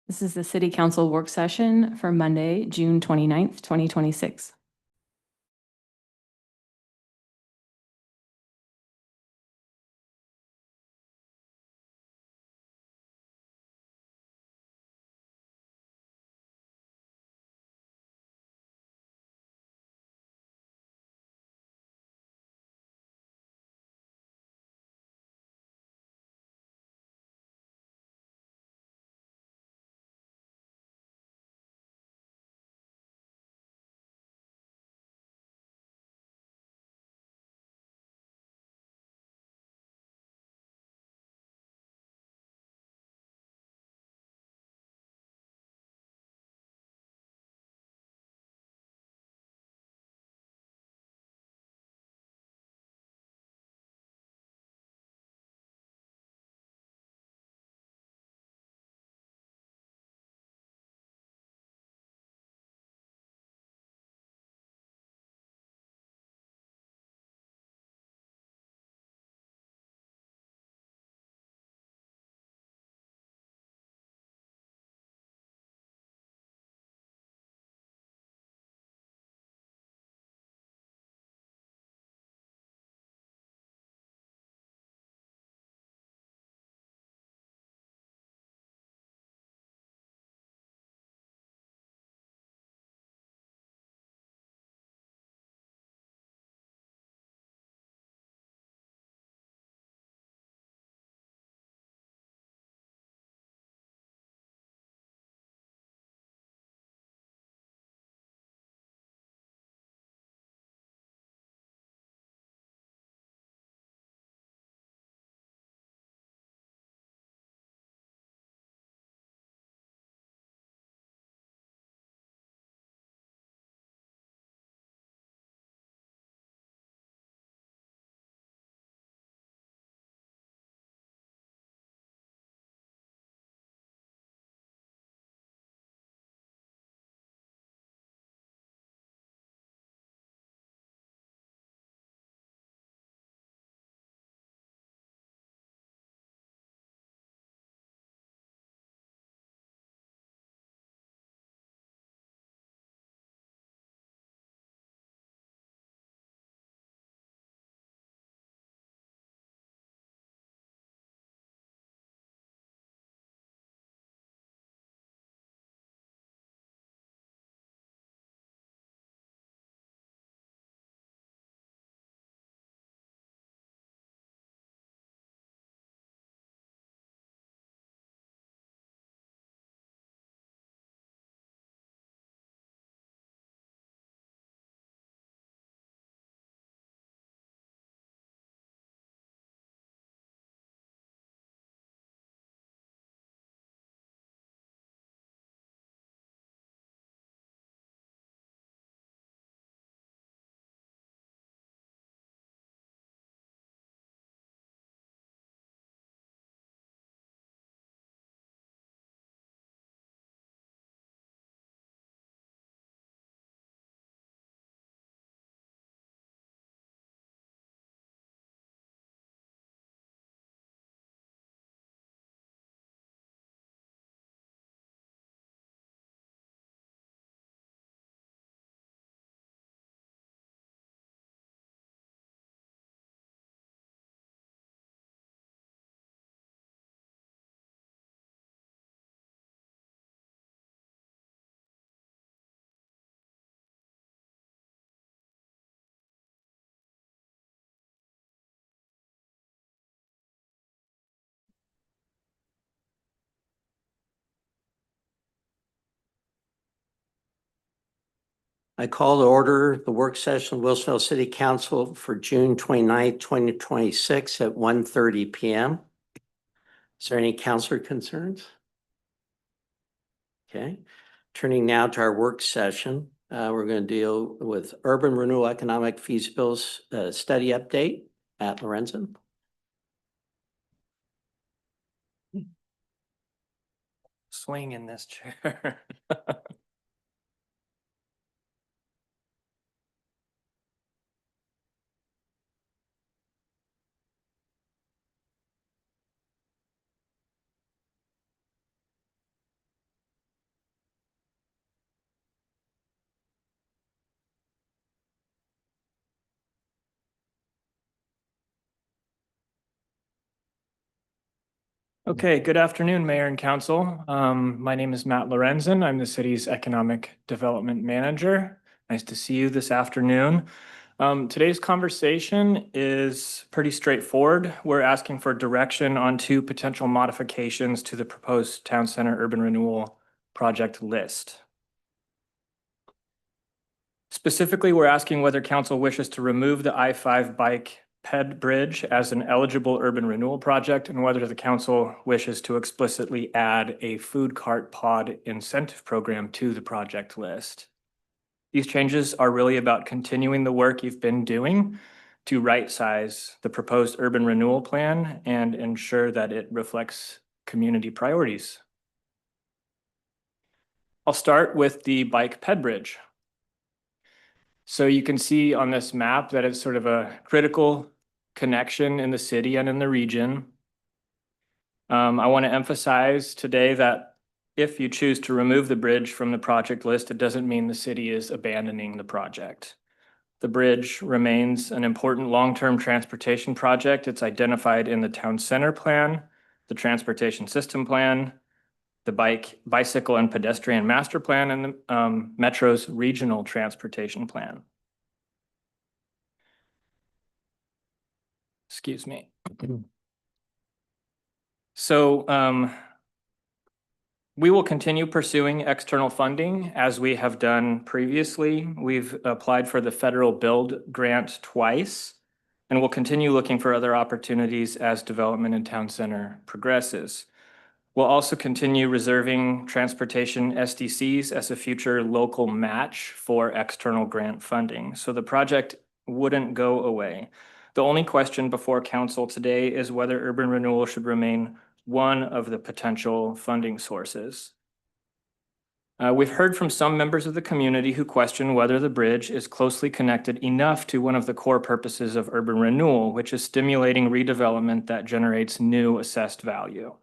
This is the City Council work session for Monday, June 29th, 2026. I call to order the work session of Wilsonville City Council for June 29th, 2026 at 1:30 PM. Is there any councilor concerns? Okay, turning now to our work session. We're going to deal with urban renewal economic feasibility study update at Lorenzen. Swing in this chair. Okay, good afternoon, Mayor and Council. My name is Matt Lorenzen. I'm the city's Economic Development Manager. Nice to see you this afternoon. Today's conversation is pretty straightforward. We're asking for direction on two potential modifications to the proposed Town Center Urban Renewal Project list. Specifically, we're asking whether council wishes to remove the I-5 bike ped bridge as an eligible urban renewal project and whether the council wishes to explicitly add a food cart pod incentive program to the project list. These changes are really about continuing the work you've been doing to right-size the proposed urban renewal plan and ensure that it reflects community priorities. I'll start with the bike ped bridge. So you can see on this map that it's sort of a critical connection in the city and in the region. I want to emphasize today that if you choose to remove the bridge from the project list, it doesn't mean the city is abandoning the project. The bridge remains an important long-term transportation project. It's identified in the town center plan, the transportation system plan, the bicycle and pedestrian master plan, and the Metro's regional transportation plan. Excuse me. So we will continue pursuing external funding as we have done previously. We've applied for the federal build grant twice, and we'll continue looking for other opportunities as development in town center progresses. We'll also continue reserving transportation SDCs as a future local match for external grant funding. So the project wouldn't go away. The only question before council today is whether urban renewal should remain one of the potential funding sources. We've heard from some members of the community who question whether the bridge is closely connected enough to one of the core purposes of urban renewal, which is stimulating redevelopment that generates new assessed value.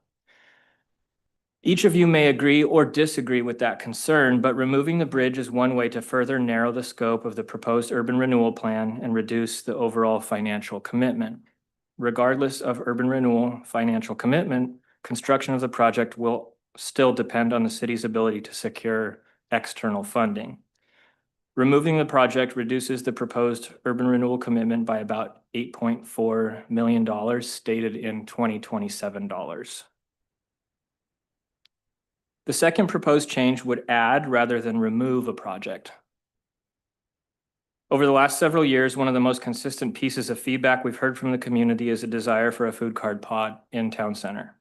Each of you may agree or disagree with that concern, but removing the bridge is one way to further narrow the scope of the proposed urban renewal plan and reduce the overall financial commitment. Regardless of urban renewal financial commitment, construction of the project will still depend on the city's ability to secure external funding. Removing the project reduces the proposed urban renewal commitment by about $8.4 million stated in 2027 dollars. The second proposed change would add rather than remove a project. Over the last several years, one of the most consistent pieces of feedback we've heard from the community is a desire for a food cart pod in town center.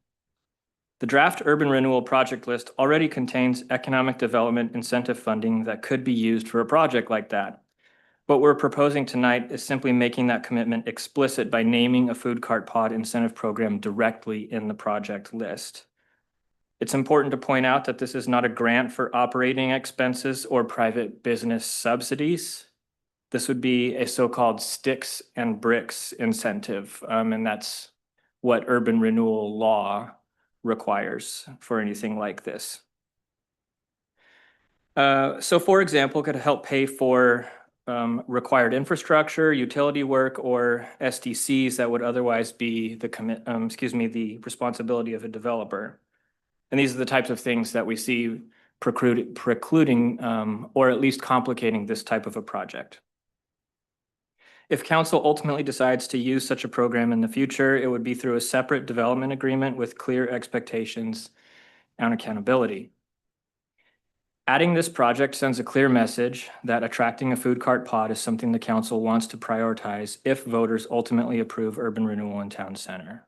The draft urban renewal project list already contains economic development incentive funding that could be used for a project like that. What we're proposing tonight is simply making that commitment explicit by naming a food cart pod incentive program directly in the project list. It's important to point out that this is not a grant for operating expenses or private business subsidies. This would be a so-called sticks and bricks incentive, and that's what urban renewal law requires for anything like this. So for example, could help pay for required infrastructure, utility work, or SDCs that would otherwise be the responsibility of a developer. And these are the types of things that we see precluding or at least complicating this type of a project. If council ultimately decides to use such a program in the future, it would be through a separate development agreement with clear expectations and accountability. Adding this project sends a clear message that attracting a food cart pod is something the council wants to prioritize if voters ultimately approve urban renewal in town center.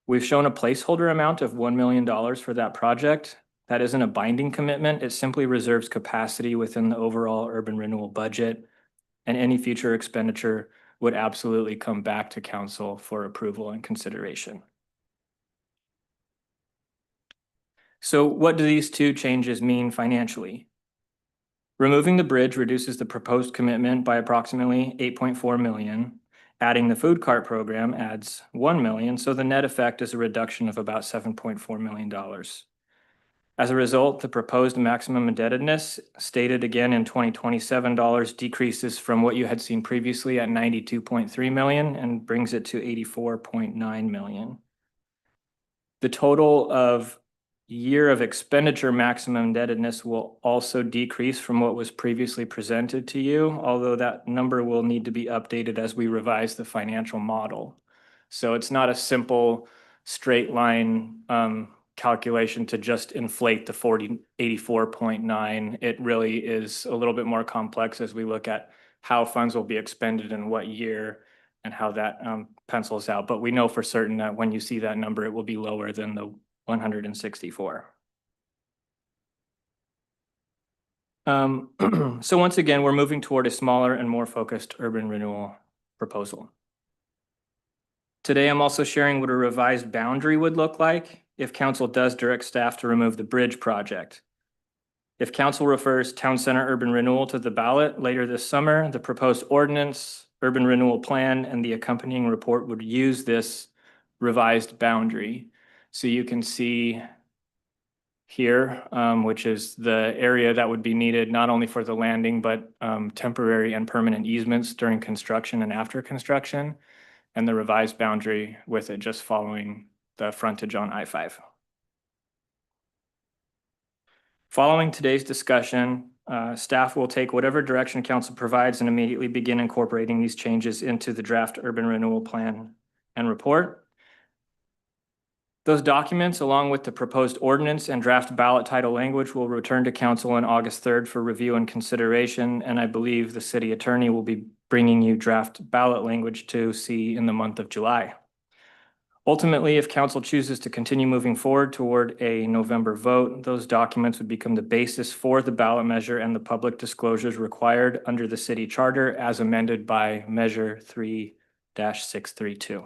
We've shown a placeholder amount of $1 million for that project. That isn't a binding commitment. It simply reserves capacity within the overall urban renewal budget, and any future expenditure would absolutely come back to council for approval and consideration. So what do these two changes mean financially? Removing the bridge reduces the proposed commitment by approximately $8.4 million. Adding the food cart program adds $1 million, so the net effect is a reduction of about $7.4 million. As a result, the proposed maximum indebtedness, stated again in 2027 dollars, decreases from what you had seen previously at $92.3 million and brings it to $84.9 million. The total of year of expenditure maximum indebtedness will also decrease from what was previously presented to you, although that number will need to be updated as we revise the financial model. So it's not a simple straight line calculation to just inflate the 84.9. It really is a little bit more complex as we look at how funds will be expended in what year and how that pencils out. But we know for certain that when you see that number, it will be lower than the 164. So once again, we're moving toward a smaller and more focused urban renewal proposal. Today, I'm also sharing what a revised boundary would look like if council does direct staff to remove the bridge project. If council refers town center urban renewal to the ballot later this summer, the proposed ordinance, urban renewal plan, and the accompanying report would use this revised boundary. So you can see here, which is the area that would be needed not only for the landing, but temporary and permanent easements during construction and after construction, and the revised boundary with it just following the frontage on I-5. Following today's discussion, staff will take whatever direction council provides and immediately begin incorporating these changes into the draft urban renewal plan and report. Those documents, along with the proposed ordinance and draft ballot title language, will return to council on August 3rd for review and consideration, and I believe the city attorney will be bringing you draft ballot language to see in the month of July. Ultimately, if council chooses to continue moving forward toward a November vote, those documents would become the basis for the ballot measure and the public disclosures required under the city charter as amended by Measure 3-632.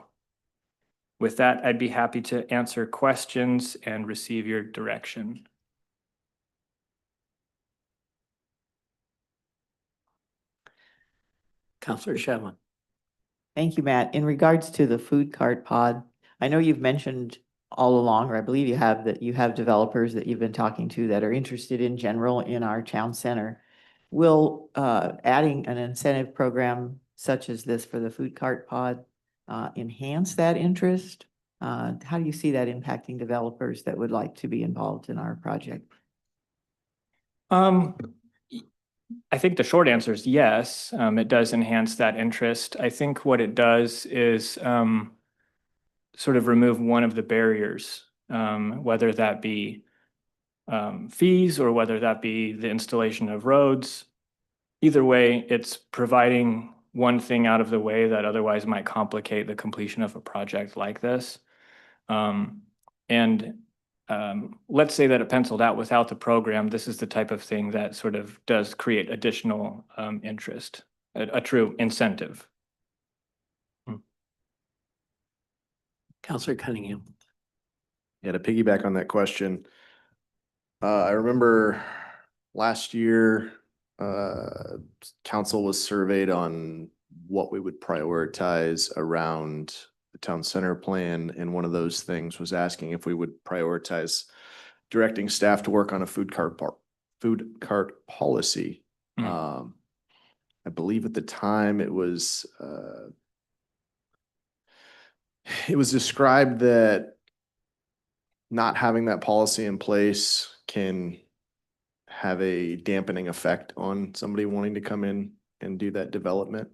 With that, I'd be happy to answer questions and receive your direction. Counselor Shevlin. Thank you, Matt. In regards to the food cart pod, I know you've mentioned all along, or I believe you have, that you have developers that you've been talking to that are interested in general in our town center. Will adding an incentive program such as this for the food cart pod enhance that interest? How do you see that impacting developers that would like to be involved in our project? I think the short answer is yes. It does enhance that interest. I think what it does is sort of remove one of the barriers, whether that be fees or whether that be the installation of roads. Either way, it's providing one thing out of the way that otherwise might complicate the completion of a project like this. Let's say that it penciled out without the program. This is the type of thing that sort of does create additional interest, a true incentive. Counselor Cunningham. Yeah, to piggyback on that question, I remember last year, council was surveyed on what we would prioritize around the town center plan, and one of those things was asking if we would prioritize directing staff to work on a food cart policy. I believe at the time it was described that not having that policy in place can have a dampening effect on somebody wanting to come in and do that development.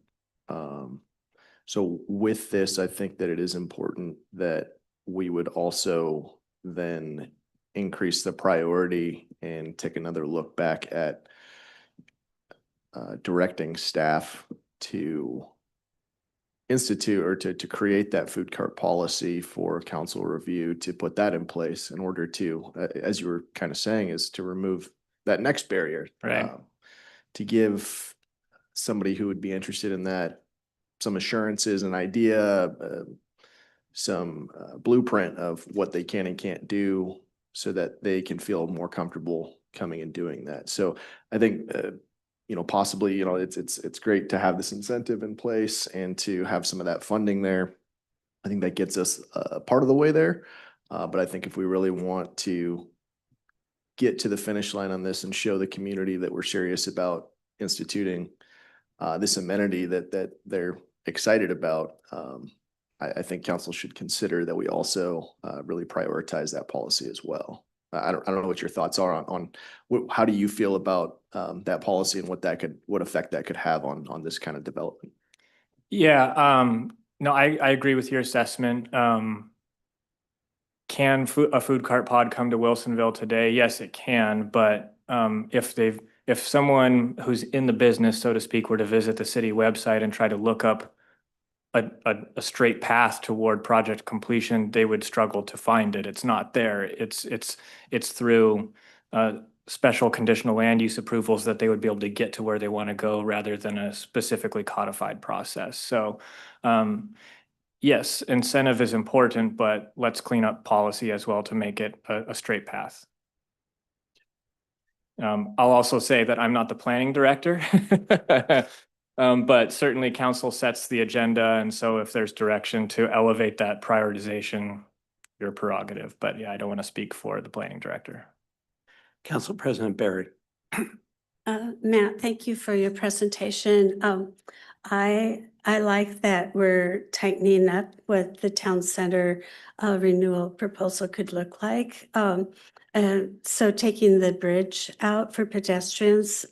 So with this, I think that it is important that we would also then increase the priority and take another look back at directing staff to institute or to create that food cart policy for council review, to put that in place in order to, as you were kind of saying, is to remove that next barrier, Right. To give somebody who would be interested in that some assurances, an idea, some blueprint of what they can and can't do so that they can feel more comfortable coming and doing that. So I think, possibly, it's great to have this incentive in place and to have some of that funding there. I think that gets us part of the way there. But I think if we really want to get to the finish line on this and show the community that we're serious about instituting this amenity that they're excited about, I think council should consider that we also really prioritize that policy as well. I don't know what your thoughts are on how do you feel about that policy and what effect that could have on this kind of development? Yeah, no, I agree with your assessment. Can a food cart pod come to Wilsonville today? Yes, it can, but if someone who's in the business, so to speak, were to visit the city website and try to look up a straight path toward project completion, they would struggle to find it. It's not there. It's through special conditional land use approvals that they would be able to get to where they want to go rather than a specifically codified process. So yes, incentive is important, but let's clean up policy as well to make it a straight path. I'll also say that I'm not the planning director. But certainly council sets the agenda, and so if there's direction to elevate that prioritization, your prerogative. But yeah, I don't want to speak for the planning director. Council President Barry. Matt, thank you for your presentation. I like that we're tightening up what the town center renewal proposal could look like. And so taking the bridge out for pedestrians,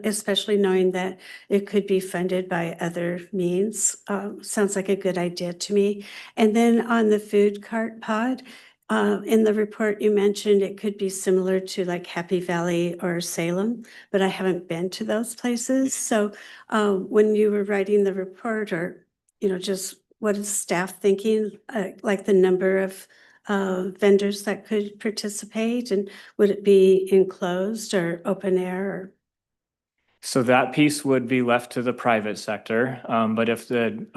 especially knowing that it could be funded by other means, sounds like a good idea to me. And then on the food cart pod, in the report, you mentioned it could be similar to like Happy Valley or Salem, but I haven't been to those places. So when you were writing the report, or, just what is staff thinking, like the number of vendors that could participate, and would it be enclosed or open air? Or So that piece would be left to the private sector. But if the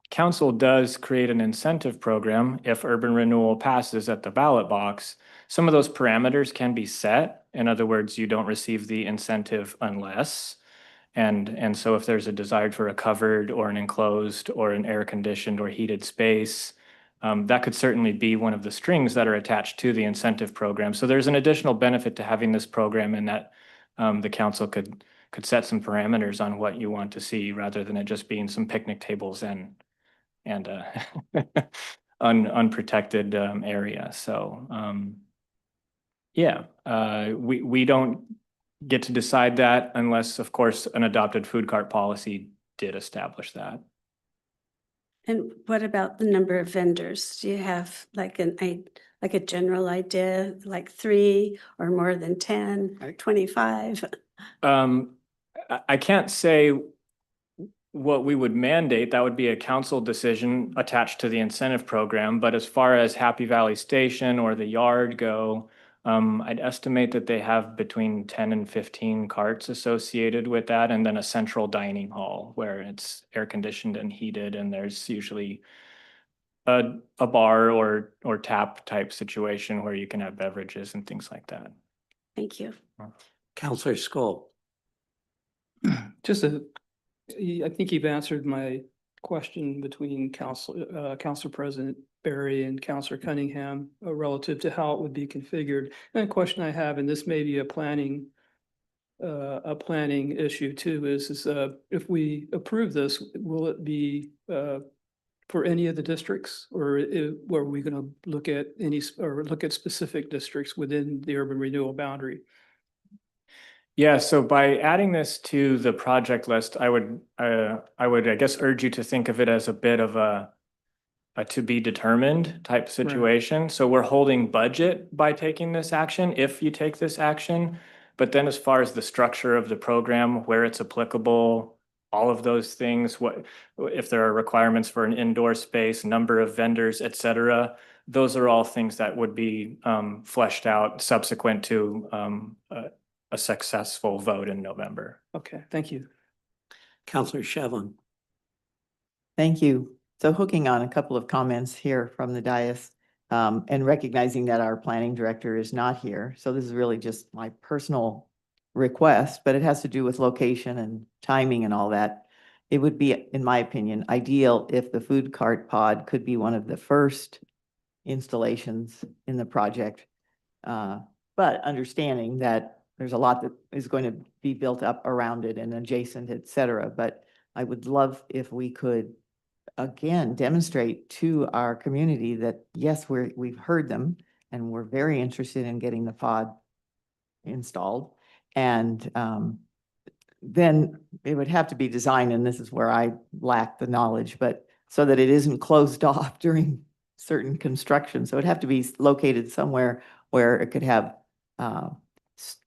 council does create an incentive program, if urban renewal passes at the ballot box, some of those parameters can be set. In other words, you don't receive the incentive unless. And so if there's a desire for a covered or an enclosed or an air conditioned or heated space, that could certainly be one of the strings that are attached to the incentive program. So there's an additional benefit to having this program in that the council could set some parameters on what you want to see rather than it just being some picnic tables and unprotected area. So yeah, we don't get to decide that unless, of course, an adopted food cart policy did establish that. and what about the number of vendors? Do you have like a general idea, like 3 or more than 10 or 25? I can't say what we would mandate. That would be a council decision attached to the incentive program. But as far as Happy Valley Station or the yard go, I'd estimate that they have between 10 and 15 carts associated with that, and then a central dining hall where it's air conditioned and heated, and there's usually a bar or tap type situation where you can have beverages and things like that. Thank you. Counselor Skull. I think you've answered my question between Council President Barry and Councilor Cunningham relative to how it would be configured. And a question I have, and this may be a planning issue too, is if we approve this, will it be for any of the districts, or are we going to look at specific districts within the urban renewal boundary? Yeah, so by adding this to the project list, I would, I guess, urge you to think of it as a bit of a to be determined type situation. So we're holding budget by taking this action, if you take this action. But then as far as the structure of the program, where it's applicable, all of those things, if there are requirements for an indoor space, number of vendors, et cetera, those are all things that would be fleshed out subsequent to a successful vote in November. Okay, thank you. Counselor Shevlin. Thank you. So hooking on a couple of comments here from the dais, and recognizing that our planning director is not here. So this is really just my personal request, but it has to do with location and timing and all that. It would be, in my opinion, ideal if the food cart pod could be one of the first installations in the project. But understanding that there's a lot that is going to be built up around it and adjacent, et cetera. But I would love if we could again, demonstrate to our community that, yes, we've heard them and we're very interested in getting the pod installed. And then it would have to be designed, and this is where I lack the knowledge, but so that it isn't closed off during certain construction. So it'd have to be located somewhere where it could have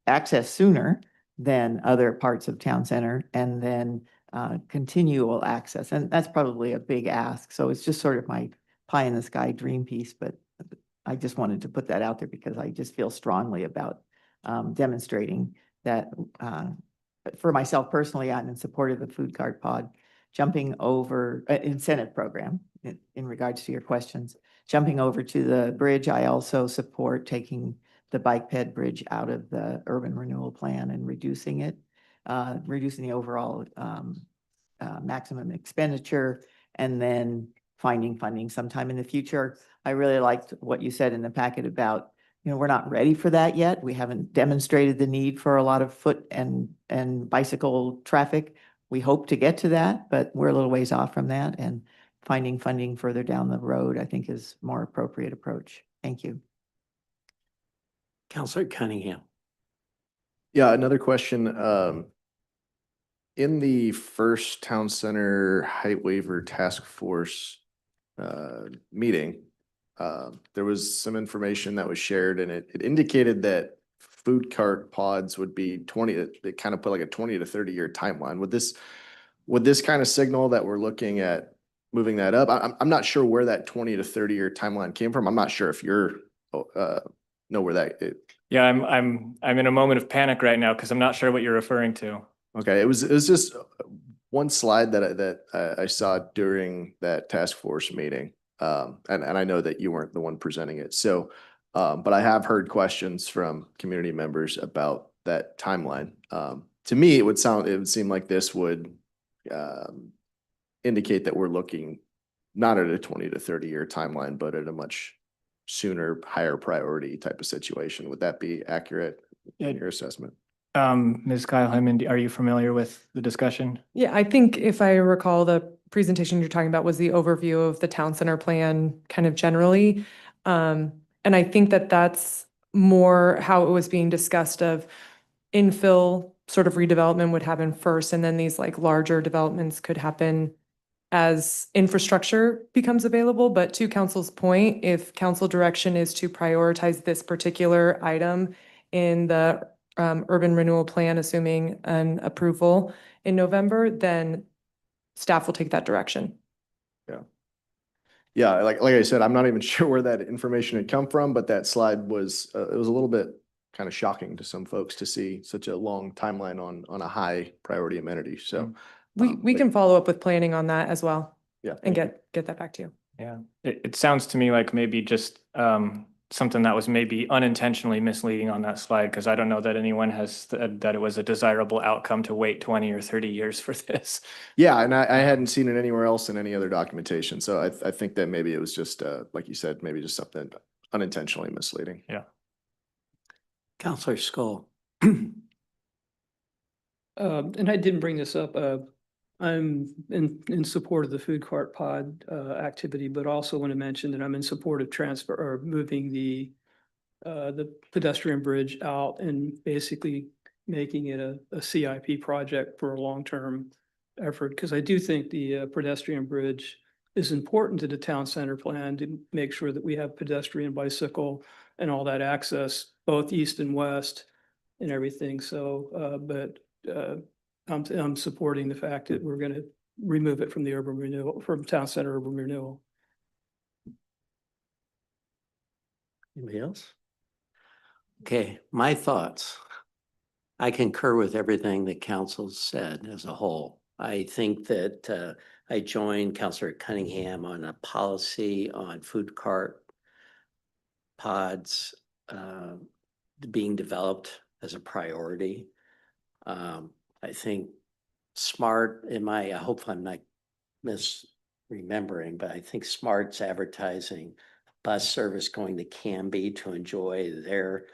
access sooner than other parts of town center, and then continual access. And that's probably a big ask. So it's just sort of my pie in the sky dream piece, but I just wanted to put that out there because I just feel strongly about demonstrating that for myself personally, I'm in support of the food cart pod. Jumping over incentive program in regards to your questions, jumping over to the bridge, I also support taking the bike ped bridge out of the urban renewal plan and reducing it, reducing the overall maximum expenditure, and then finding funding sometime in the future. I really liked what you said in the packet about, we're not ready for that yet. We haven't demonstrated the need for a lot of foot and bicycle traffic. We hope to get to that, but we're a little ways off from that, and finding funding further down the road, I think, is more appropriate approach. Thank you. Counselor Cunningham. Yeah, another question. In the first town center height waiver task force meeting, there was some information that was shared, and it indicated that food cart pods would be 20, it kind of put like a 20 to 30 year timeline. Would this kind of signal that we're looking at moving that up? I'm not sure where that 20 to 30 year timeline came from. I'm not sure if you're know where that Yeah, I'm in a moment of panic right now because I'm not sure what you're referring to. Okay, it was just one slide that I saw during that task force meeting. And I know that you weren't the one presenting it. So, but I have heard questions from community members about that timeline. To me, it would seem like this would indicate that we're looking not at a 20 to 30 year timeline, but at a much sooner, higher priority type of situation. Would that be accurate in your assessment? Ms. Kyle Hyman, are you familiar with the discussion? Yeah, I think if I recall, the presentation you're talking about was the overview of the town center plan kind of generally. And I think that that's more how it was being discussed of infill sort of redevelopment would happen first, and then these like larger developments could happen as infrastructure becomes available. But to council's point, if council direction is to prioritize this particular item in the urban renewal plan, assuming an approval in November, then staff will take that direction. Yeah, like I said, I'm not even sure where that information had come from, but that slide was, it was a little bit kind of shocking to some folks to see such a long timeline on a high priority amenity. So We can follow up with planning on that as well yeah, and get that back to you. Yeah, it sounds to me like maybe just something that was maybe unintentionally misleading on that slide, because I don't know that anyone has said that it was a desirable outcome to wait 20 or 30 years for this. Yeah, and I hadn't seen it anywhere else in any other documentation. So I think that maybe it was just, like you said, maybe just something unintentionally misleading. Yeah. Counselor Skull. And I didn't bring this up. I'm in support of the food cart pod activity, but also want to mention that I'm in support of moving the pedestrian bridge out and basically making it a CIP project for a long-term effort. Because I do think the pedestrian bridge is important to the town center plan to make sure that we have pedestrian, bicycle, and all that access, both east and west and everything. So, I'm supporting the fact that we're going to remove it from the urban renewal, from town center urban renewal. Anybody else? Okay, my thoughts. I concur with everything that council said as a whole. I think that I joined Councilor Cunningham on a policy on food cart pods being developed as a priority. I think SMART, I hope I'm not misremembering, but I think SMART's advertising bus service going to Canby to enjoy their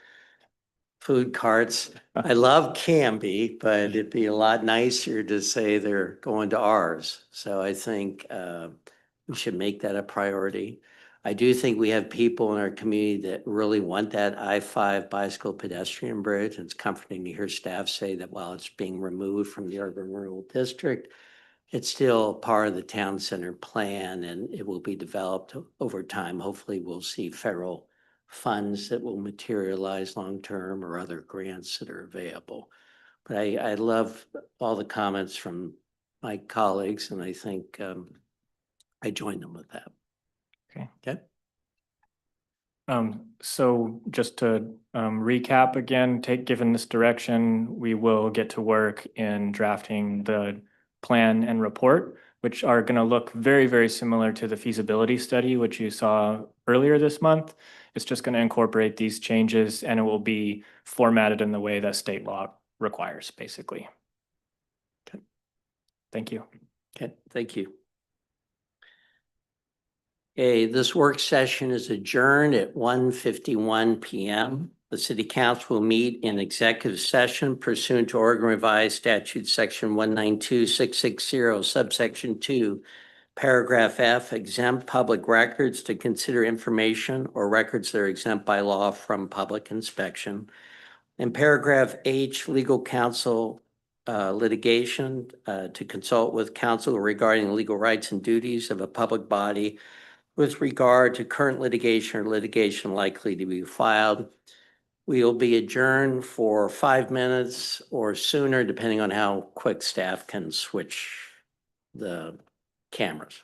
food carts. I love Canby, but it'd be a lot nicer to say they're going to ours. So I think We should make that a priority. I do think we have people in our community that really want that I-5 bicycle pedestrian bridge. It's comforting to hear staff say that while it's being removed from the urban rural district, it's still part of the town center plan and it will be developed over time. Hopefully we'll see federal funds that will materialize long-term or other grants that are available. But I love all the comments from my colleagues and I think I join them with that. Okay. Okay. So just to recap again, given this direction, we will get to work in drafting the plan and report, which are going to look very, very similar to the feasibility study, which you saw earlier this month. It's just going to incorporate these changes and it will be formatted in the way that state law requires, basically. Okay. Thank you. Okay, thank you. Okay, this work session is adjourned at 1:51 PM. The city council will meet in executive session pursuant to Oregon Revised Statute Section 192660 subsection 2, paragraph F, exempt public records to consider information or records that are exempt by law from public inspection. And paragraph H, legal counsel litigation to consult with counsel regarding legal rights and duties of a public body with regard to current litigation or litigation likely to be filed. We will be adjourned for 5 minutes or sooner, depending on how quick staff can switch the cameras.